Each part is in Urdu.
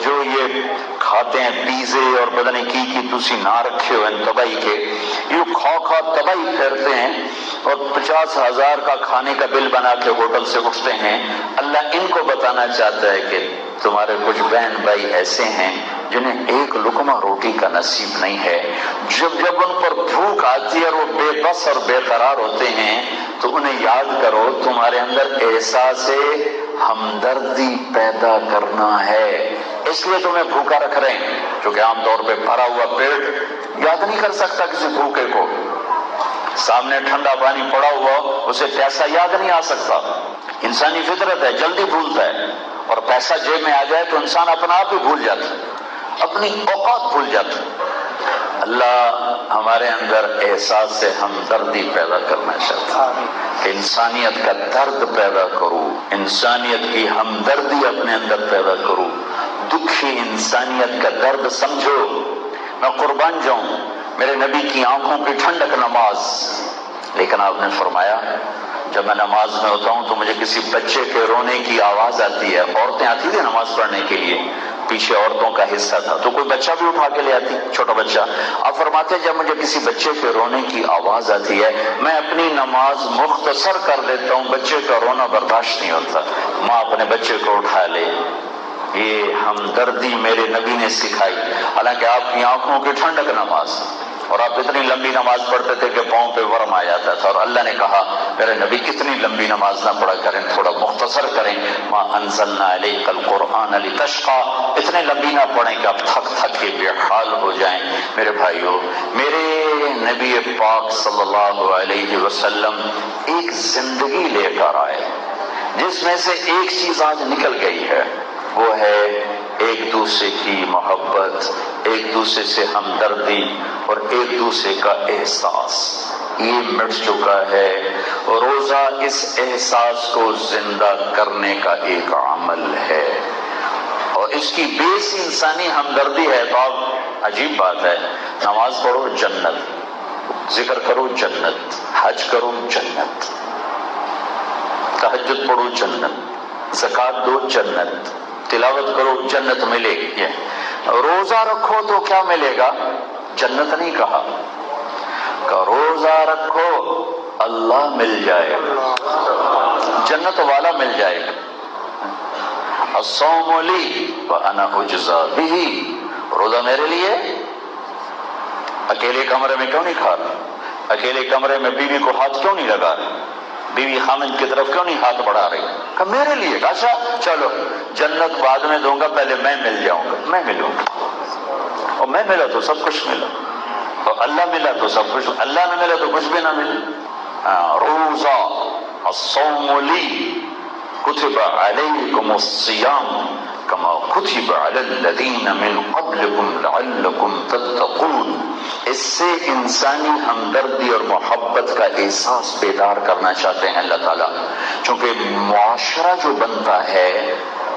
جو یہ کھاتے ہیں پیزے اور پتہ نہیں کی تسی نہ رکھے ہو ان تباہی کے، یہ کھا تباہی پھیرتے ہیں اور 50,000 کا کھانے کا بل بنا کے ہوٹل سے اٹھتے ہیں۔ اللہ ان کو بتانا چاہتا ہے کہ تمہارے کچھ بہن بھائی ایسے ہیں جنہیں ایک لقمہ روٹی کا نصیب نہیں ہے، جب ان پر بھوک آتی ہے اور وہ بے بس اور بے قرار ہوتے ہیں تو انہیں یاد کرو تمہارے اندر احساس ہمدردی پیدا کرنا ہے، اس لیے تمہیں بھوکا رکھ رہے ہیں، کیونکہ عام طور پہ بھرا ہوا پیٹ یاد نہیں کر سکتا کسی بھوکے کو، سامنے ٹھنڈا پانی پڑا ہوا اسے پیاسا یاد نہیں آ سکتا، انسانی فطرت ہے، جلدی بھولتا ہے، اور پیسہ جیب میں آ جائے تو انسان اپنا آپ ہی بھول جاتا ہے، اپنی اوقات بھول جاتا ہے۔ اللہ ہمارے اندر احساس سے ہمدردی پیدا کرنا چاہتا ہے کہ انسانیت کا درد پیدا کرو، انسانیت کی ہمدردی اپنے اندر پیدا کرو، دکھی انسانیت کا درد سمجھو۔ میں قربان جاؤں میرے نبی کی آنکھوں کی ٹھنڈک نماز، لیکن آپ نے فرمایا جب میں نماز میں ہوتا ہوں تو مجھے کسی بچے کے رونے کی آواز آتی ہے، عورتیں آتی تھی نماز پڑھنے کے لیے، پیچھے عورتوں کا حصہ تھا تو کوئی بچہ بھی اٹھا کے لے آتی، چھوٹا بچہ، آپ فرماتے جب مجھے کسی بچے کے رونے کی آواز آتی ہے میں اپنی نماز مختصر کر دیتا ہوں، بچے کا رونا برداشت نہیں ہوتا، ماں اپنے بچے کو اٹھا لے، یہ ہمدردی میرے نبی نے سکھائی، حالانکہ آپ کی آنکھوں کی ٹھنڈک نماز، اور آپ اتنی لمبی نماز پڑھتے تھے کہ پاؤں پہ ورم آ جاتا تھا، اور اللہ نے کہا میرے نبی کتنی لمبی نماز نہ پڑھا کریں، تھوڑا مختصر کریں، ما انزلنا علیک القرآن لتشقی، اتنے لمبی نہ پڑھیں کہ آپ تھک تھک کے بے حال ہو جائیں۔ میرے بھائیوں، میرے نبی پاک صلی اللہ علیہ وسلم ایک زندگی لے کر آئے جس میں سے ایک چیز آج نکل گئی ہے، وہ ہے ایک دوسرے کی محبت، ایک دوسرے سے ہمدردی اور ایک دوسرے کا احساس، یہ مٹ چکا ہے۔ روزہ اس احساس کو زندہ کرنے کا ایک عمل ہے، اور اس کی بیس انسانی ہمدردی ہے۔ تو اب عجیب بات ہے، نماز پڑھو جنت، ذکر کرو جنت، حج کرو جنت، تہجد پڑھو جنت، زکوٰۃ دو جنت، تلاوت کرو جنت ملے گی، روزہ رکھو تو کیا ملے گا؟ جنت نہیں کہا، کہ روزہ رکھو اللہ مل جائے گا، جنت والا مل جائے گا۔ الصوم لی وانا اجزی بہ، روزہ میرے لیے، اکیلے کمرے میں کیوں نہیں کھا رہا، اکیلے کمرے میں بیوی کو ہاتھ کیوں نہیں لگا رہا، بیوی خامد کی طرف کیوں نہیں ہاتھ بڑھا رہی، کہ میرے لیے، اچھا چلو جنت بعد میں دوں گا، پہلے میں مل جاؤں گا، میں ملوں گا، اور میں ملا تو سب کچھ ملا، اور اللہ ملا تو سب کچھ، اللہ نہ ملا تو کچھ بھی نہ ملا۔ روزہ الصوم لی کتب علیکم الصیام کما کتب علی الذین من قبلکم لعلکم تتقون، اس سے انسانی ہمدردی اور محبت کا احساس بیدار کرنا چاہتے ہیں اللہ تعالیٰ، چونکہ معاشرہ جو بنتا ہے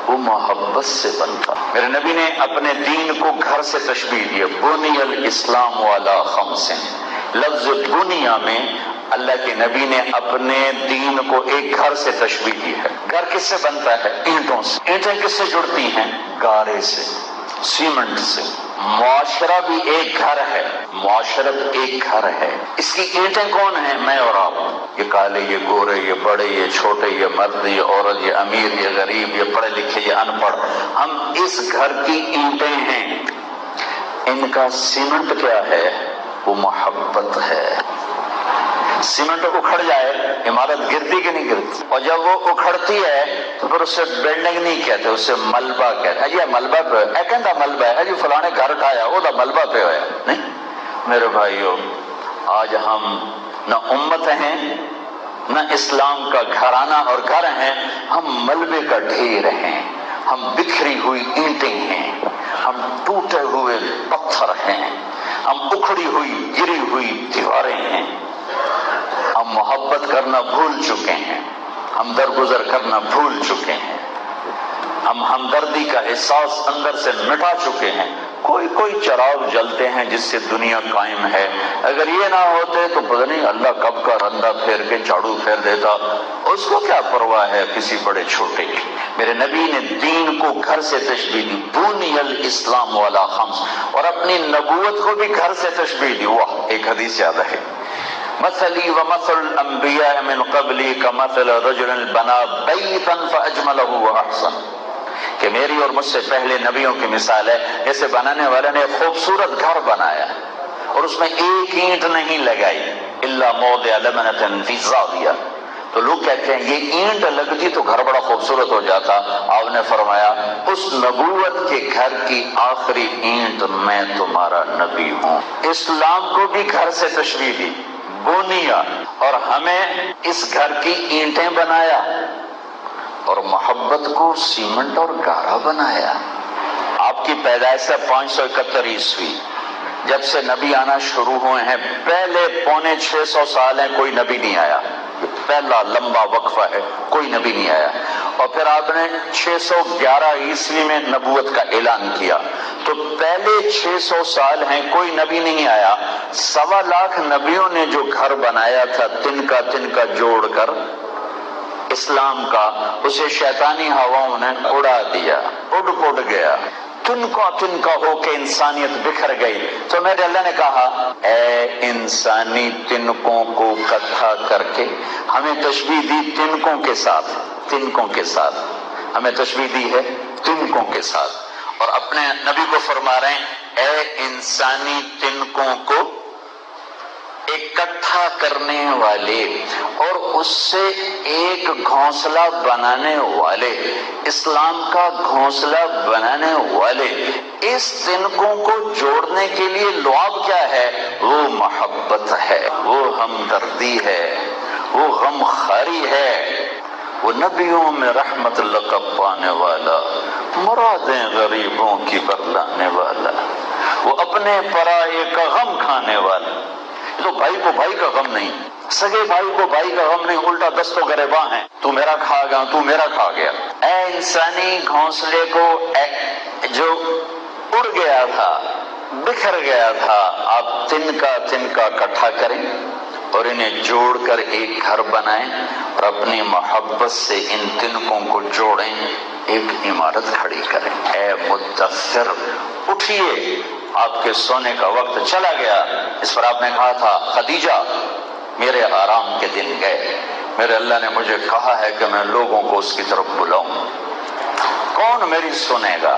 وہ محبت سے بنتا۔ میرے نبی نے اپنے دین کو گھر سے تشبیہ دی، بنی الاسلام علی خمس، لفظ بنیا میں اللہ کے نبی نے اپنے دین کو ایک گھر سے تشبیہ دی ہے۔ گھر کس سے بنتا ہے؟ اینٹوں سے۔ اینٹیں کس سے جڑتی ہیں؟ گارے سے، سیمنٹ سے۔ معاشرہ بھی ایک گھر ہے، معاشرت ایک گھر ہے، اس کی اینٹیں کون ہیں؟ میں اور آپ، یہ کالے، یہ گورے، یہ بڑے، یہ چھوٹے، یہ مرد، یہ عورت، یہ امیر، یہ غریب، یہ پڑھے لکھے، یہ ان پڑھ، ہم اس گھر کی اینٹیں ہیں۔ ان کا سیمنٹ کیا ہے؟ وہ محبت ہے۔ سیمنٹ اکھڑ جائے عمارت گرتی کہ نہیں گرتی؟ اور جب وہ اکھڑتی ہے تو پھر اسے بلڈنگ نہیں کہتے، اسے ملبہ کہتے ہیں۔ یہ ملبہ پہ ہے، کہتا ملبہ ہے جی، فلانے گھر کھایا وہ ملبہ پہ ہے، نہیں میرے بھائیو، آج ہم نہ امت ہیں نہ اسلام کا گھرانہ اور گھر ہیں، ہم ملبے کا ڈھیر ہیں، ہم بکھری ہوئی اینٹیں ہیں، ہم ٹوٹے ہوئے پتھر ہیں، ہم اکھڑی ہوئی گری ہوئی دیواریں ہیں، ہم محبت کرنا بھول چکے ہیں، ہم درگزر کرنا بھول چکے ہیں، ہم ہمدردی کا احساس اندر سے مٹا چکے ہیں۔ کوئی چراغ جلتے ہیں جس سے دنیا قائم ہے. اگر یہ نہ ہوتے تو پتہ نہیں اللہ کب کا رندہ پھیر کے جھاڑو پھیر دیتا. اس کو کیا پرواہ ہے کسی بڑے چھوٹے کی. میرے نبی نے دین کو گھر سے تشبیہ دی، بنی الاسلام والا خمس، اور اپنی نبوت کو بھی گھر سے تشبیہ دی. واہ، ایک حدیث یاد ہے، مثلی ومثل الانبیاء من قبلی کمثل رجل بنا بیتا فاجملہ واحسن، کہ میری اور مجھ سے پہلے نبیوں کی مثال ہے جیسے بنانے والے نے خوبصورت گھر بنایا اور اس میں ایک اینٹ نہیں لگائی، الا موضع لبنۃ فی زاویہ. تو لوگ کہتے ہیں یہ اینٹ لگتی تو گھر بڑا خوبصورت ہو جاتا. آپ نے فرمایا اس نبوت کے گھر کی آخری اینٹ میں تمہارا نبی ہوں. اسلام کو بھی گھر سے تشبیہ دی، بنیا، اور ہمیں اس گھر کی اینٹیں بنایا، اور محبت کو سیمنٹ اور گارا بنایا. آپ کی پیدائش ہے 571 عیسوی، جب سے نبی آنا شروع ہوئے ہیں پہلے 550 سال ہیں کوئی نبی نہیں آیا. پہلا لمبا وقفہ ہے، کوئی نبی نہیں آیا. اور پھر آپ نے 611 عیسوی میں نبوت کا اعلان کیا، تو پہلے 600 سال ہیں کوئی نبی نہیں آیا. 1.25 لاکھ نبیوں نے جو گھر بنایا تھا تن کا جوڑ کر اسلام کا، اسے شیطانی ہواؤں نے اڑا دیا، اڑ گیا. تن کا ہو کے انسانیت بکھر گئی. تو میرے اللہ نے کہا اے انسانی تنکوں کو اکٹھا کر کے، ہمیں تشبیہ دی تنکوں کے ساتھ، ہمیں تشبیہ دی ہے تنکوں کے ساتھ. اور اپنے نبی کو فرما رہے ہیں اے انسانی تنکوں کو اکٹھا کرنے والے اور اس سے ایک گھونسلہ بنانے والے، اسلام کا گھونسلہ بنانے والے. اس تنکوں کو جوڑنے کے لیے لعاب کیا ہے؟ وہ محبت ہے، وہ ہمدردی ہے، وہ غمخواری ہے، وہ نبیوں میں رحمت لقب پانے والا، مرادیں غریبوں کی برلانے والا، وہ اپنے پرائے کا غم کھانے والا. تو بھائی کو بھائی کا غم نہیں، سگے بھائی کو بھائی کا غم نہیں، الٹا دستوں گریباں ہیں، تو میرا کھا گیا تو میرا کھا گیا. اے انسانی گھونسلے کو جو اڑ گیا تھا، بکھر گیا تھا، آپ تن کا اکٹھا کریں اور انہیں جوڑ کر ایک گھر بنائیں اور اپنی محبت سے ان تنکوں کو جوڑیں، ایک عمارت کھڑی کریں. اے مدثر اٹھیے، آپ کے سونے کا وقت چلا گیا. اس پر آپ نے کہا تھا خدیجہ میرے آرام کے دن گئے، میرے اللہ نے مجھے کہا ہے کہ میں لوگوں کو اس کی طرف بلاؤں. کون میری سنے گا،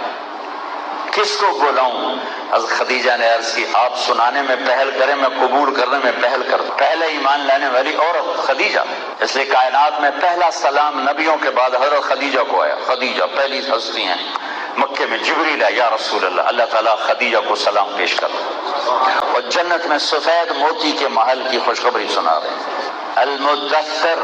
کس کو بلاؤں؟ حضرت خدیجہ نے عرض کی آپ سنانے میں پہل کریں، میں قبول کرنے میں پہل کروں. پہلے ایمان لانے والی عورت خدیجہ، اس لیے کائنات میں پہلا سلام نبیوں کے بعد حضرت خدیجہ کو آیا. خدیجہ پہلی ہستی ہیں. مکے میں جبریل ہے، یا رسول اللہ، اللہ تعالیٰ خدیجہ کو سلام پیش کر، اور جنت میں سفید موتی کے محل کی خوشخبری سنا رہے ہیں. المدثر